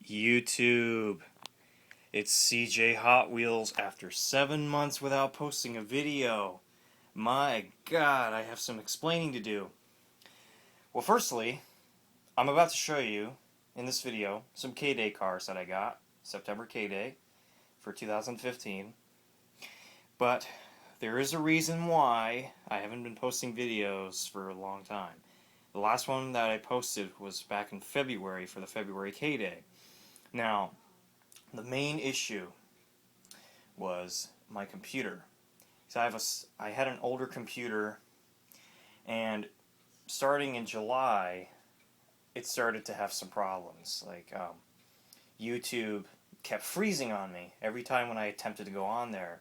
YouTube. It's CJ Hot Wheels after 7 months without posting a video. My God, I have some explaining to do. Well, firstly, I'm about to show you in this video some K-Day cars that I got, September K-Day for 2015. But there is a reason why I haven't been posting videos for a long time. The last one that I posted was back in February for the February K-Day. Now, the main issue was my computer. So I had an older computer, and starting in July, it started to have some problems. Like YouTube kept freezing on me every time when I attempted to go on there.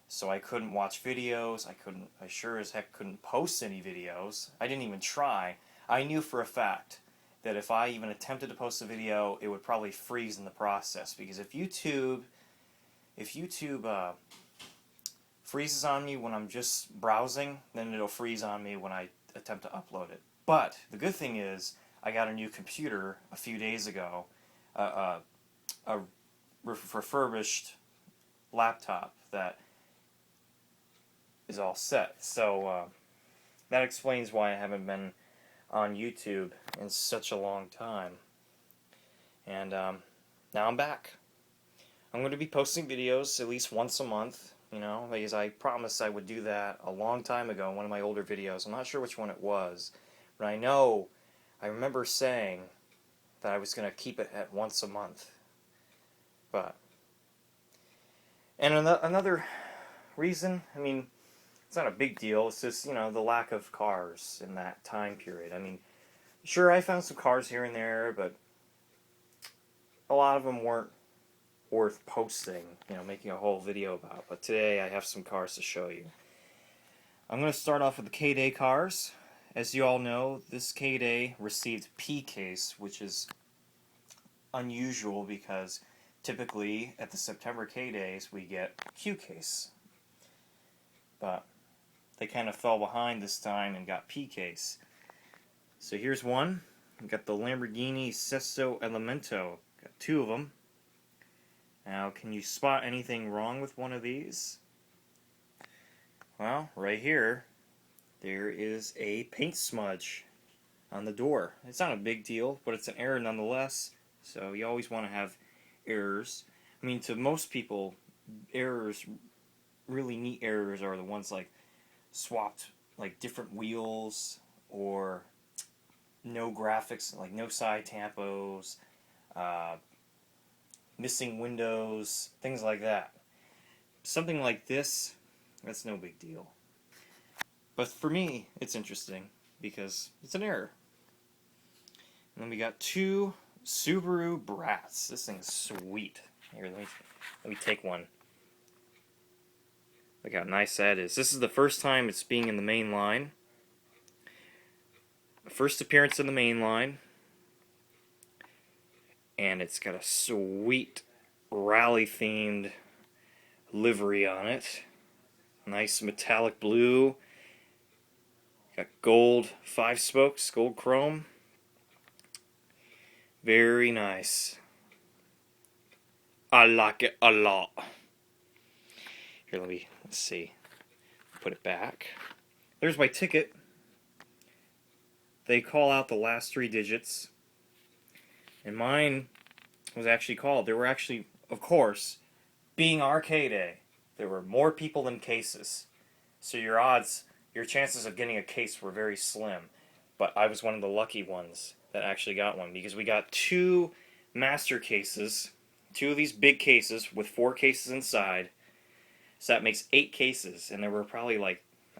So I couldn't watch videos. I sure as heck couldn't post any videos. I didn't even try. I knew for a fact that if I even attempted to post a video, it would probably freeze in the process. Because if YouTube freezes on me when I'm just browsing, then it'll freeze on me when I attempt to upload it. But the good thing is, I got a new computer a few days ago, a refurbished laptop that is all set. So that explains why I haven't been on YouTube in such a long time. And now I'm back. I'm going to be posting videos at least once a month, because I promised I would do that a long time ago in one of my older videos. I'm not sure which one it was, but I remember saying that I was going to keep it at once a month. And another reason, it's not a big deal. It's just, the lack of cars in that time period. Sure, I found some cars here and there, but a lot of them weren't worth posting, making a whole video about. But today I have some cars to show you. I'm going to start off with the K-Day cars. As you all know, this K-Day received P case, which is unusual because typically at the September K-Days we get Q case. But they kind of fell behind this time and got P case. So here's one. We've got the Lamborghini Sesto Elemento. Got two of them. Now, can you spot anything wrong with one of these? Well, right here, there is a paint smudge on the door. It's not a big deal, but it's an error nonetheless. So you always want to have errors. To most people, really neat errors are the ones like swapped, like different wheels, or no graphics, like no side tampos, missing windows, things like that. Something like this, that's no big deal. But for me, it's interesting because it's an error. And then we got two Subaru Brats. This thing's sweet. Here, let me take one. Look how nice that is. This is the first time it's being in the main line. First appearance in the main line. And it's got a sweet rally-themed livery on it. Nice metallic blue. Got gold 5 spokes, gold chrome. Very nice. I like it a lot. Here, let's see. Put it back. There's my ticket. They call out the last 3 digits. And mine was actually called. There were actually, of course, being our K-Day, there were more people than cases. So your chances of getting a case were very slim. But I was one of the lucky ones that actually got one, because we got 2 master cases, 2 of these big cases with 4 cases inside. So that makes 8 cases, and there were probably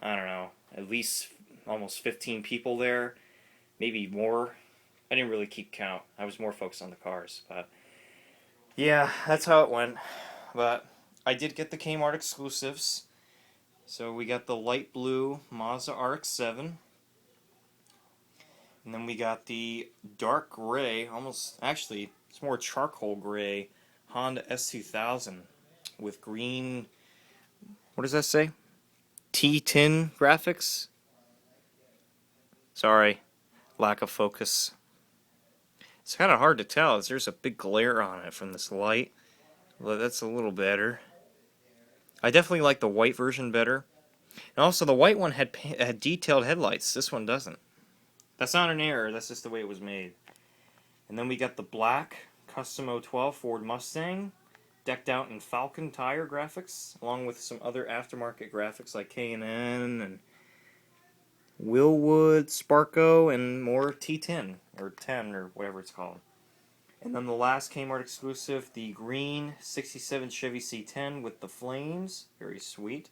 at least almost 15 people there, maybe more. I didn't really keep count. I was more focused on the cars. But yeah, that's how it went. But I did get the Kmart exclusives. So we got the light blue Mazda RX-7. And then we got the dark gray, it's more charcoal gray, Honda S2000 with green, what does that say? T10 graphics? Sorry, lack of focus. It's kind of hard to tell. There's a big glare on it from this light. Well, that's a little better. I definitely like the white version better. And also, the white one had detailed headlights. This one doesn't. That's not an error. That's just the way it was made. And then we got the black Custom 012 Ford Mustang, decked out in Falcon tire graphics, along with some other aftermarket graphics like K&N and Willwood, Sparco, and more T10, or 10, or whatever it's called. And then the last Kmart exclusive, the green 67 Chevy C10 with the flames. Very sweet.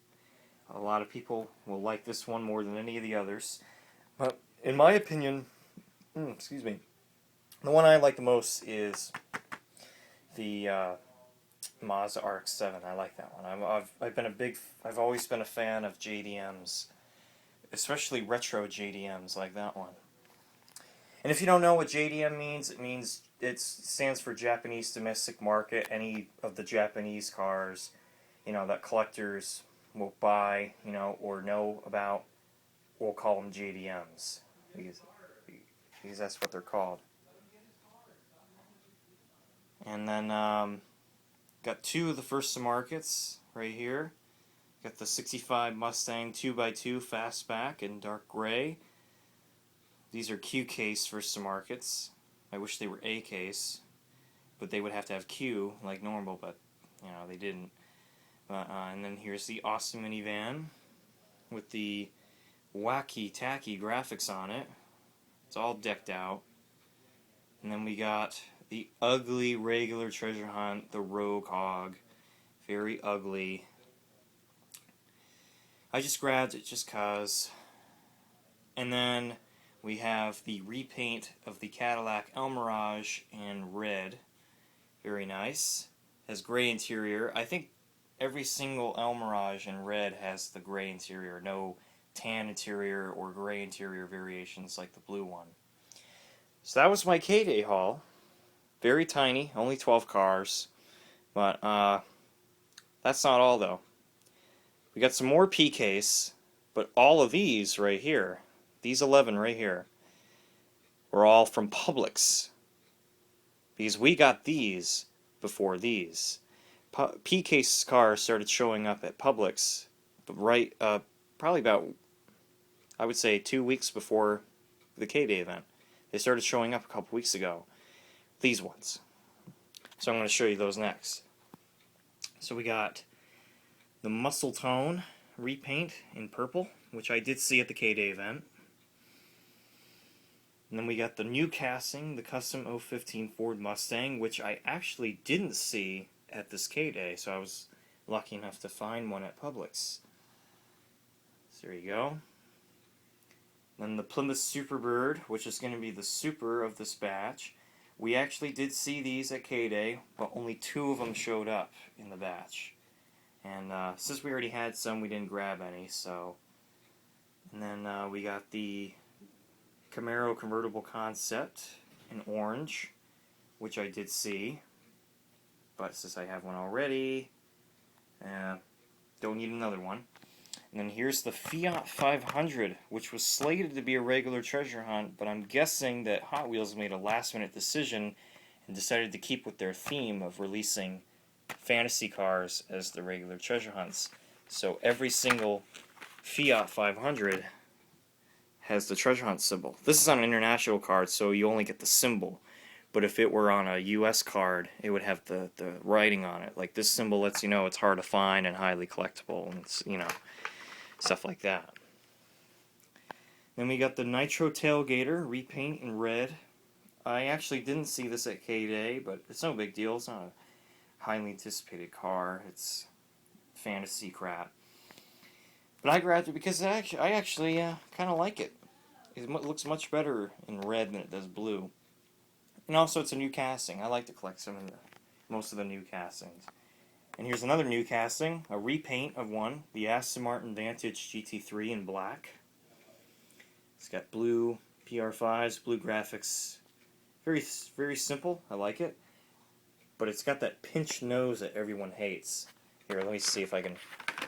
A lot of people will like this one more than any of the others. But in my opinion, excuse me, the one I like the most is the Mazda RX-7. I like that one. I've always been a fan of JDMs, especially retro JDMs like that one. And if you don't know what JDM means, it stands for Japanese Domestic Market. Any of the Japanese cars, that collectors will buy, or know about, we'll call them JDMs because that's what they're called. And then got two of the first markets right here. Got the 65 Mustang 2x2 Fastback in dark gray. These are Q case first markets. I wish they were A case, but they would have to have Q like normal, but they didn't. And then here's the awesome minivan with the wacky tacky graphics on it. It's all decked out. And then we got the ugly regular treasure hunt, the Rogue Hog. Very ugly. I just grabbed it just cause. And then we have the repaint of the Cadillac El Mirage in red. Very nice. Has gray interior. I think every single El Mirage in red has the gray interior. No tan interior or gray interior variations like the blue one. So that was my K-Day haul. Very tiny, only 12 cars. But that's not all though. We got some more PKs, but all of these right here, these 11 right here, were all from Publix. Because we got these before these. PK cars started showing up at Publix, right, probably about, I would say, 2 weeks before the K-Day event. They started showing up a couple weeks ago. These ones. So I'm going to show you those next. So we got the Muscle Tone repaint in purple, which I did see at the K-Day event. And then we got the new casting, the Custom 015 Ford Mustang, which I actually didn't see at this K-Day, so I was lucky enough to find one at Publix. So there you go. Then the Plymouth Superbird, which is going to be the super of this batch. We actually did see these at K-Day, but only 2 of them showed up in the batch. And since we already had some, we didn't grab any, so. And then we got the Camaro Convertible Concept in orange, which I did see. But since I have one already, don't need another one. And then here's the Fiat 500, which was slated to be a regular treasure hunt, but I'm guessing that Hot Wheels made a last-minute decision and decided to keep with their theme of releasing fantasy cars as the regular treasure hunts. So every single Fiat 500 has the treasure hunt symbol. This is on an international card, so you only get the symbol. But if it were on a US card, it would have the writing on it. Like this symbol lets you know it's hard to find and highly collectible, and it's, stuff like that. Then we got the Nitro Tailgater repaint in red. I actually didn't see this at K-Day, but it's no big deal. It's not a highly anticipated car. It's fantasy crap. But I grabbed it because I actually kind of like it. It looks much better in red than it does blue. And also, it's a new casting. I like to collect most of the new castings. And here's another new casting, a repaint of one, the Aston Martin Vantage GT3 in black. It's got blue PR5s, blue graphics. Very, very simple. I like it. But it's got that pinched nose that everyone hates. Here, let me see if I can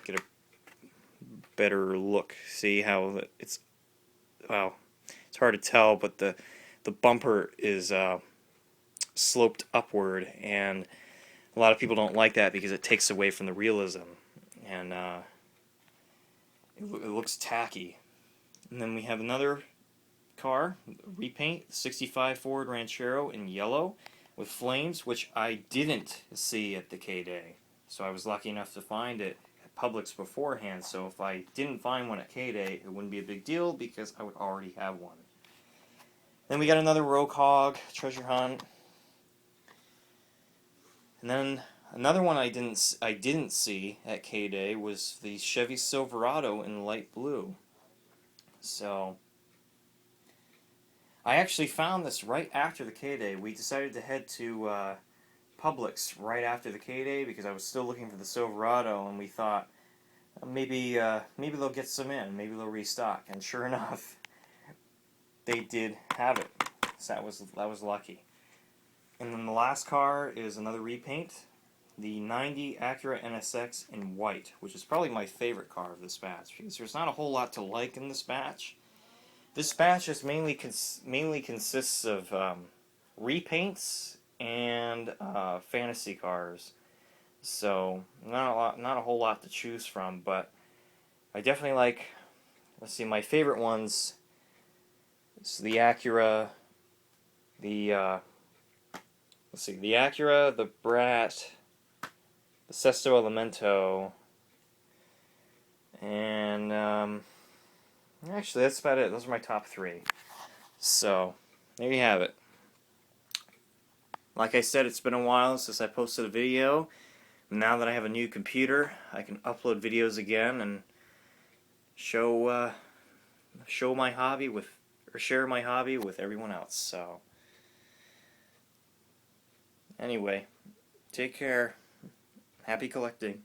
get a better look. See how it's... Wow. It's hard to tell, but the bumper is sloped upward, and a lot of people don't like that because it takes away from the realism, and it looks tacky. And then we have another car, repaint, 65 Ford Ranchero in yellow with flames, which I didn't see at the K-Day. So I was lucky enough to find it at Publix beforehand, so if I didn't find one at K-Day, it wouldn't be a big deal because I would already have one. Then we got another Rogue Hog treasure hunt. And then another one I didn't see at K-Day was the Chevy Silverado in light blue. So I actually found this right after the K-Day. We decided to head to Publix right after the K-Day because I was still looking for the Silverado, and we thought maybe they'll get some in, maybe they'll restock. And sure enough, they did have it. So that was lucky. And then the last car is another repaint, the 90 Acura NSX in white, which is probably my favorite car of this batch because there's not a whole lot to like in this batch. This batch just mainly consists of repaints and fantasy cars, so not a whole lot to choose from. But I definitely like. Let's see, my favorite ones. It's the Acura, the Acura, the Brat, the Sesto Elemento, and actually that's about it. Those are my top three. So there you have it. Like I said, it's been a while since I posted a video. Now that I have a new computer, I can upload videos again and show my hobby with, or share my hobby with everyone else. So anyway, take care. Happy collecting.